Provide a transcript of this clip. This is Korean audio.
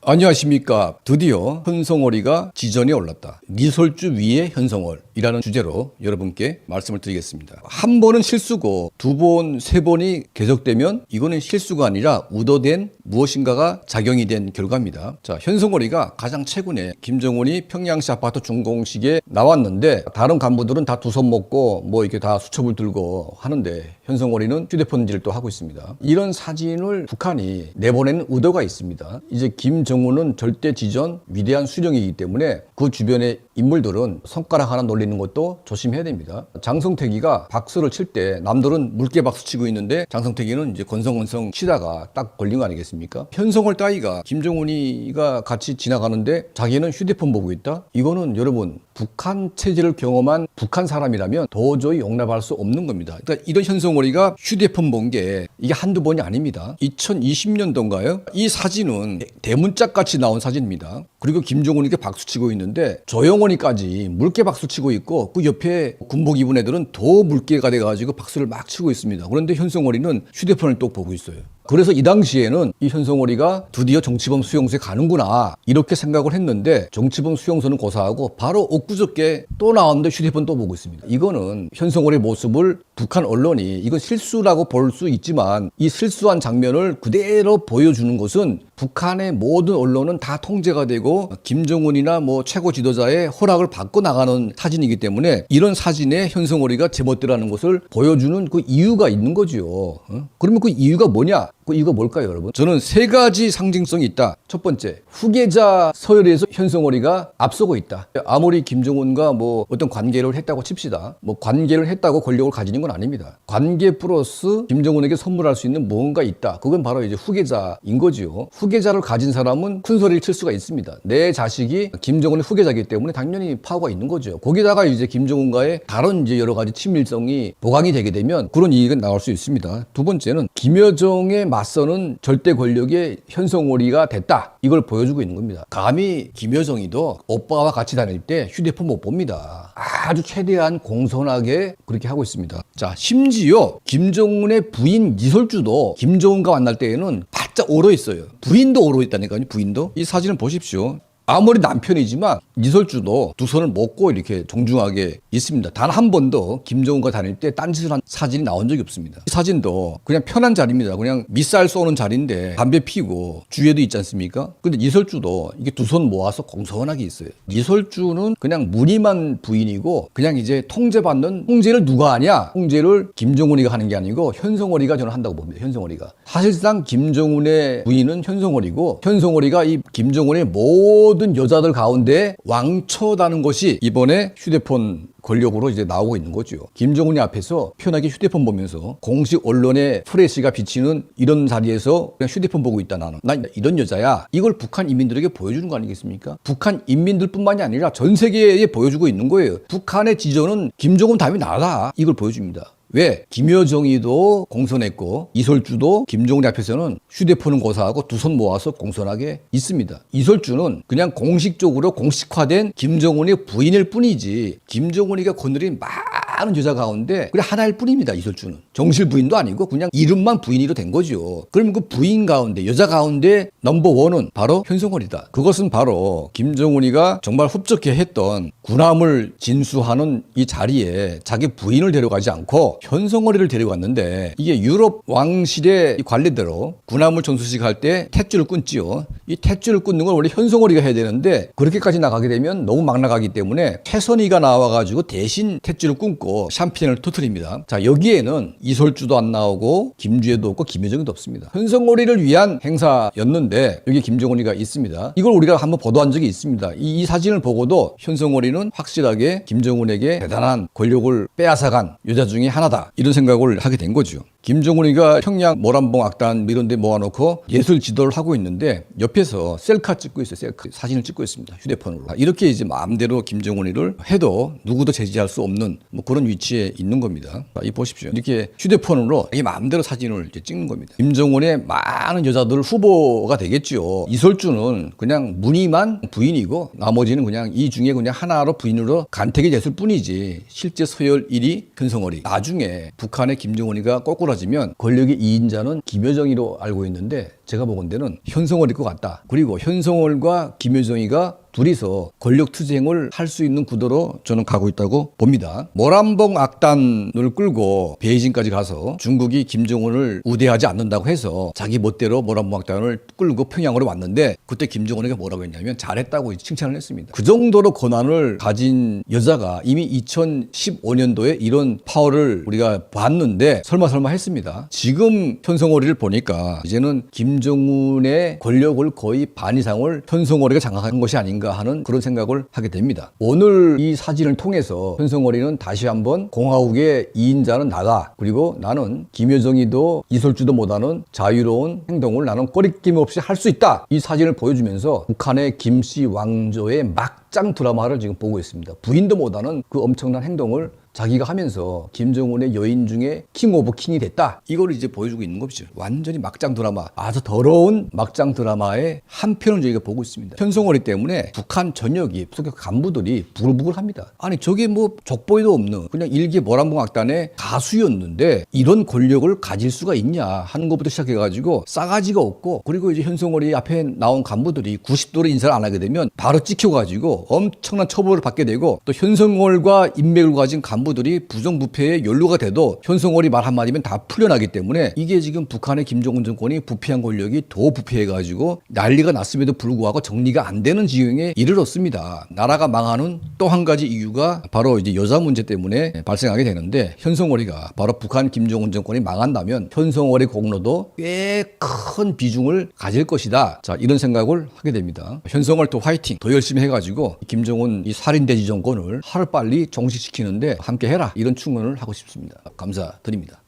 안녕하십니까. 드디어 현성월이가 지전에 올랐다. 니설주 위에 현성월이라는 주제로 여러분께 말씀을 드리겠습니다. 한 번은 실수고 두 번, 세 번이 계속되면 이거는 실수가 아니라 의도된 무엇인가가 작용이 된 결과입니다. 자, 현성월이가 가장 최근에 김정은이 평양시 아파트 준공식에 나왔는데 다른 간부들은 다 두 손 먹고 뭐 이렇게 다 수첩을 들고 하는데 현성월이는 휴대폰질을 또 하고 있습니다. 이런 사진을 북한이 내보내는 의도가 있습니다. 이제 김정은은 절대 지전 위대한 수령이기 때문에 그 주변의 인물들은 손가락 하나 놀리는 것도 조심해야 됩니다. 장성택이가 박수를 칠 때 남들은 물개 박수 치고 있는데 장성택이는 이제 건성건성 치다가 딱 걸린 거 아니겠습니까? 현성월 따위가 김정은이가 같이 지나가는데 자기는 휴대폰 보고 있다? 이거는 여러분 북한 체제를 경험한 북한 사람이라면 도저히 용납할 수 없는 겁니다. 그러니까 이런 현성월이가 휴대폰 본 게 이게 한두 번이 아닙니다. 2020년도인가요? 이 사진은 대문짝 같이 나온 사진입니다. 그리고 김정은이가 박수치고 있는데 조영원이까지 물개 박수치고 있고 그 옆에 군복 입은 애들은 더 물개가 돼가지고 박수를 막 치고 있습니다. 그런데 현성월이는 휴대폰을 또 보고 있어요. 그래서 이 당시에는 이 현성월이가 드디어 정치범 수용소에 가는구나 이렇게 생각을 했는데 정치범 수용소는 고사하고 바로 엊그저께 또 나왔는데 휴대폰 또 보고 있습니다. 이거는 현성월의 모습을 북한 언론이 이건 실수라고 볼 수 있지만 이 실수한 장면을 그대로 보여주는 것은 북한의 모든 언론은 다 통제가 되고 김정은이나 뭐 최고 지도자의 허락을 받고 나가는 사진이기 때문에 이런 사진에 현성월이가 제멋대로라는 것을 보여주는 그 이유가 있는 거죠. 그러면 그 이유가 뭐냐? 그 이거 뭘까요, 여러분? 저는 세 가지 상징성이 있다. 첫 번째, 후계자 서열에서 현성월이가 앞서고 있다. 아무리 김정은과 뭐 어떤 관계를 했다고 칩시다. 뭐 관계를 했다고 권력을 가지는 건 아닙니다. 관계 플러스 김정은에게 선물할 수 있는 무언가 있다. 그건 바로 이제 후계자인 거지요. 후계자를 가진 사람은 큰 소리를 칠 수가 있습니다. 내 자식이 김정은의 후계자이기 때문에 당연히 파워가 있는 거죠. 거기다가 이제 김정은과의 다른 이제 여러 가지 친밀성이 보강이 되게 되면 그런 이익은 나올 수 있습니다. 두 번째는 김여정의 맞서는 절대 권력의 현성월이가 됐다. 이걸 보여주고 있는 겁니다. 감히 김여정이도 오빠와 같이 다닐 때 휴대폰 못 봅니다. 아주 최대한 공손하게 그렇게 하고 있습니다. 자, 심지어 김정은의 부인 이설주도 김정은과 만날 때에는 바짝 얼어 있어요. 부인도 얼어 있다니까요. 부인도. 이 사진을 보십시오. 아무리 남편이지만 이설주도 두 손을 먹고 이렇게 정중하게 있습니다. 단 한 번도 김정은과 다닐 때 딴짓을 한 사진이 나온 적이 없습니다. 이 사진도 그냥 편한 자리입니다. 그냥 밑살 쏘는 자리인데 담배 피고 주위에도 있지 않습니까? 근데 이설주도 이게 두 손 모아서 공손하게 있어요. 이설주는 그냥 무늬만 부인이고 그냥 이제 통제받는 통제를 누가 하냐? 통제를 김정은이가 하는 게 아니고 현성월이가 저는 한다고 봅니다. 현성월이가. 사실상 김정은의 부인은 현성월이고 현성월이가 이 김정은의 모든 여자들 가운데 왕초다는 것이 이번에 휴대폰 권력으로 이제 나오고 있는 거죠. 김정은이 앞에서 편하게 휴대폰 보면서 공식 언론의 프레시가 비치는 이런 자리에서 그냥 휴대폰 보고 있다 나는. 난 이런 여자야. 이걸 북한 인민들에게 보여주는 거 아니겠습니까? 북한 인민들뿐만이 아니라 전 세계에 보여주고 있는 거예요. 북한의 지전은 김정은 다음에 나다. 이걸 보여줍니다. 왜? 김여정이도 공손했고 이설주도 김정은 앞에서는 휴대폰은 고사하고 두 손 모아서 공손하게 있습니다. 이설주는 그냥 공식적으로 공식화된 김정은의 부인일 뿐이지 김정은이가 거느린 많은 여자 가운데 그냥 하나일 뿐입니다. 이설주는. 정실 부인도 아니고 그냥 이름만 부인으로 된 거죠. 그럼 그 부인 가운데 여자 가운데 넘버원은 바로 현성월이다. 그것은 바로 김정은이가 정말 흡족해 했던 군함을 진수하는 이 자리에 자기 부인을 데려가지 않고 현성월이를 데려갔는데 이게 유럽 왕실의 관례대로 군함을 전수식할 때 탯줄을 끊지요. 이 탯줄을 끊는 걸 원래 현성월이가 해야 되는데 그렇게까지 나가게 되면 너무 막 나가기 때문에 최선희가 나와가지고 대신 탯줄을 끊고 샴페인을 터뜨립니다. 자, 여기에는 이설주도 안 나오고 김주애도 없고 김여정도 없습니다. 현성월이를 위한 행사였는데 여기 김정은이가 있습니다. 이걸 우리가 한번 보도한 적이 있습니다. 이 사진을 보고도 현성월이는 확실하게 김정은에게 대단한 권력을 빼앗아간 여자 중에 하나다. 이런 생각을 하게 된 거죠. 김정은이가 평양 모란봉 악단 이런 데 모아놓고 예술 지도를 하고 있는데 옆에서 셀카 찍고 있어요. 셀카 사진을 찍고 있습니다. 휴대폰으로. 이렇게 이제 마음대로 김정은이를 해도 누구도 제지할 수 없는 뭐 그런 위치에 있는 겁니다. 이 보십시오. 이렇게 휴대폰으로 이 마음대로 사진을 이제 찍는 겁니다. 김정은의 많은 여자들 후보가 되겠죠. 이설주는 그냥 무늬만 부인이고 나머지는 그냥 이 중에 그냥 하나로 부인으로 간택이 됐을 뿐이지 실제 서열 1위 현성월이. 나중에 북한의 김정은이가 거꾸로 따지면 권력의 2인자는 김여정이로 알고 있는데 제가 보건대는 현성월일 것 같다. 그리고 현성월과 김여정이가 둘이서 권력 투쟁을 할 수 있는 구도로 저는 가고 있다고 봅니다. 모란봉 악단을 끌고 베이징까지 가서 중국이 김정은을 우대하지 않는다고 해서 자기 멋대로 모란봉 악단을 끌고 평양으로 왔는데 그때 김정은에게 뭐라고 했냐면 잘했다고 칭찬을 했습니다. 그 정도로 권한을 가진 여자가 이미 2015년도에 이런 파워를 우리가 봤는데 설마 했습니다. 지금 현성월이를 보니까 이제는 김정은의 권력을 거의 반 이상을 현성월이가 장악한 것이 아닌가 하는 그런 생각을 하게 됩니다. 오늘 이 사진을 통해서 현성월이는 다시 한번 공화국의 2인자는 나다. 그리고 나는 김여정이도 이설주도 못하는 자유로운 행동을 나는 꺼리낌 없이 할 수 있다. 이 사진을 보여주면서 북한의 김씨 왕조의 막장 드라마를 지금 보고 있습니다. 부인도 못하는 그 엄청난 행동을 자기가 하면서 김정은의 여인 중에 킹 오브 킹이 됐다. 이걸 이제 보여주고 있는 거죠. 완전히 막장 드라마, 아주 더러운 막장 드라마의 한 편을 저희가 보고 있습니다. 현성월이 때문에 북한 전역이 간부들이 부글부글합니다. 아니 저게 뭐 족보에도 없는 그냥 일개 모란봉 악단의 가수였는데 이런 권력을 가질 수가 있냐 하는 것부터 시작해가지고 싸가지가 없고, 그리고 이제 현성월이 앞에 나온 간부들이 90도로 인사를 안 하게 되면 바로 찍혀가지고 엄청난 처벌을 받게 되고, 또 현성월과 인맥을 가진 간부들이 부정부패에 연루가 돼도 현성월이 말 한마디면 다 풀려나기 때문에 이게 지금 북한의 김정은 정권이 부패한 권력이 더 부패해가지고 난리가 났음에도 불구하고 정리가 안 되는 지경에 이르렀습니다. 나라가 망하는 또 한 가지 이유가 바로 이제 여자 문제 때문에 발생하게 되는데, 현성월이가 바로 북한 김정은 정권이 망한다면 현성월의 공로도 꽤 큰 비중을 가질 것이다. 자, 이런 생각을 하게 됩니다. 현성월 또 화이팅! 더 열심히 해가지고 김정은 이 살인돼지 정권을 하루빨리 종식시키는데 함께 해라, 이런 충원을 하고 싶습니다. 감사드립니다.